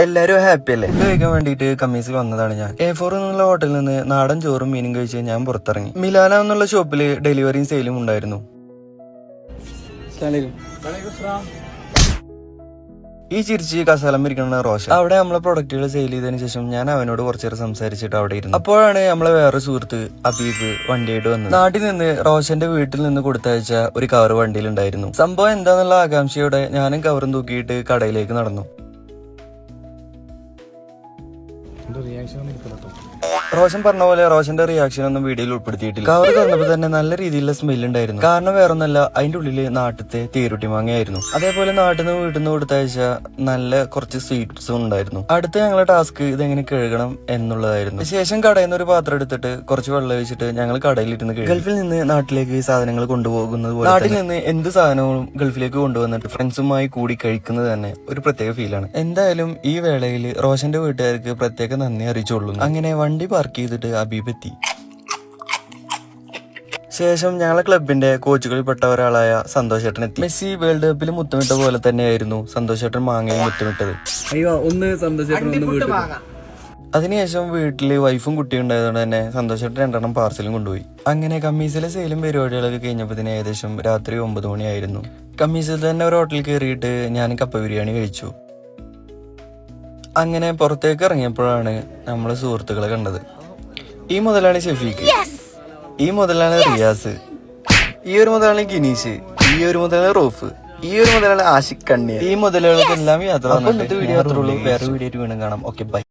എല്ലാരും ഹാപ്പി അല്ലേ? ഫുഡ് കഴിക്കാൻ വേണ്ടിയിട്ട് കമ്മീസിൽ വന്നതാണ് ഞാൻ. A4 എന്നുള്ള ഹോട്ടലിൽ നിന്ന് നാടൻ ചോറും മീനും കഴിച്ച് ഞാൻ പുറത്തിറങ്ങി. മിലാന എന്നുള്ള ഷോപ്പില് ഡെലിവറിയും സെയിലും ഉണ്ടായിരുന്നു. ഈ ചിരിച്ച് കസാലം ഇരിക്കുന്ന റോഷൻ അവിടെ നമ്മളെ പ്രൊഡക്റ്റുകൾ സെയിൽ ചെയ്തതിനു ശേഷം ഞാൻ അവനോട് കുറച്ചേരം സംസാരിച്ചിട്ട് അവിടെ ഇരുന്നു. അപ്പോഴാണ് നമ്മളെ വേറെ സുഹൃത്ത് അബീബ് വണ്ടിയായിട്ട് വന്നത്. നാട്ടിൽ നിന്ന് റോഷന്റെ വീട്ടിൽ നിന്ന് കൊടുത്തയച്ച ഒരു കവർ വണ്ടിയിലുണ്ടായിരുന്നു. സംഭവം എന്താന്നുള്ള ആകാംക്ഷയോടെ ഞാനും കവറും തൂക്കിയിട്ട് കടയിലേക്ക് നടന്നു. റോഷൻ പറഞ്ഞ പോലെ റോഷന്റെ റിയാക്ഷൻ ഒന്നും വീഡിയോയിൽ ഉൾപ്പെടുത്തിയിട്ടില്ല. കവർ തുറന്നപ്പോ തന്നെ നല്ല രീതിയിലുള്ള സ്മെൽ ഉണ്ടായിരുന്നു. കാരണം വേറൊന്നല്ല, അതിന്റെ ഉള്ളില് നാട്ടിലത്തെ തേരുട്ടി മാങ്ങയായിരുന്നു. അതേപോലെ നാട്ടിൽ നിന്ന് വീട്ടിൽ നിന്ന് കൊടുത്തയച്ച നല്ല കുറച്ച് സ്വീറ്റ്സും ഉണ്ടായിരുന്നു. അടുത്ത ഞങ്ങളുടെ ടാസ്ക് ഇതെങ്ങനെ കഴുകണം എന്നുള്ളതായിരുന്നു. ശേഷം കടയിൽ നിന്ന് ഒരു പാത്രം എടുത്തിട്ട് കുറച്ച് വെള്ളം ഒഴിച്ചിട്ട് ഞങ്ങൾ കടയിലിരുന്ന് കഴുകി. ഗൾഫിൽ നിന്ന് നാട്ടിലേക്ക് സാധനങ്ങൾ കൊണ്ടുപോകുന്നത് പോലെ നാട്ടിൽ നിന്ന് എന്ത് സാധനവും ഗൾഫിലേക്ക് കൊണ്ടുവന്നിട്ട് ഫ്രണ്ട്സുമായി കൂടി കഴിക്കുന്നത് തന്നെ ഒരു പ്രത്യേക ഫീലാണ്. എന്തായാലും ഈ വേളയിൽ റോഷന്റെ വീട്ടുകാർക്ക് പ്രത്യേക നന്ദി അറിയിച്ചോളൂ. അങ്ങനെ വണ്ടി പാർക്ക് ചെയ്തിട്ട് അബീബ് എത്തി. ശേഷം ഞങ്ങളെ ക്ലബിന്റെ കോച്ചുകളിൽപ്പെട്ട ഒരാളായ സന്തോഷ് ചേട്ടൻ എത്തി. മെസ്സി വേൾഡ് കപ്പിൽ മുത്തമിട്ട പോലെ തന്നെയായിരുന്നു സന്തോഷ് ചേട്ടൻ മാങ്ങയിൽ മുത്തമിട്ടത്. അതിനുശേഷം വീട്ടില് വൈഫും കുട്ടിയും ഉണ്ടായതുകൊണ്ട് തന്നെ സന്തോഷ് ചേട്ടൻ 2 പാർസലും കൊണ്ടുപോയി. അങ്ങനെ കമ്മീസിലെ സെയിലും പരിപാടികളൊക്കെ കഴിഞ്ഞപ്പോൾ ഏകദേശം രാത്രി 9 മണിയായിരുന്നു. കമ്മീസിൽ തന്നെ ഒരു ഹോട്ടലിൽ കയറിയിട്ട് ഞാൻ കപ്പ ബിരിയാണി കഴിച്ചു. അങ്ങനെ പുറത്തേക്ക് ഇറങ്ങിയപ്പോഴാണ് നമ്മളെ സുഹൃത്തുക്കളെ കണ്ടത്. ഈ മുതലാണ് ഷെഫീഖ്, ഈ മുതലാണ് റിയാസ്, ഈ ഒരു മുതലാണ് ഗിനീഷ്, ഈ ഒരു മുതലാണ് റോഫ്, ഈ ഒരു മുതലാണ് ആഷിഖ് കണ്ണീർ. ഈ മുതലുകൾക്കെല്ലാം യാത്ര. ഇന്നത്തെ വീഡിയോ അത്രയുള്ളൂ. വേറെ വീഡിയോ വീണ്ടും കാണാം. Okay, by.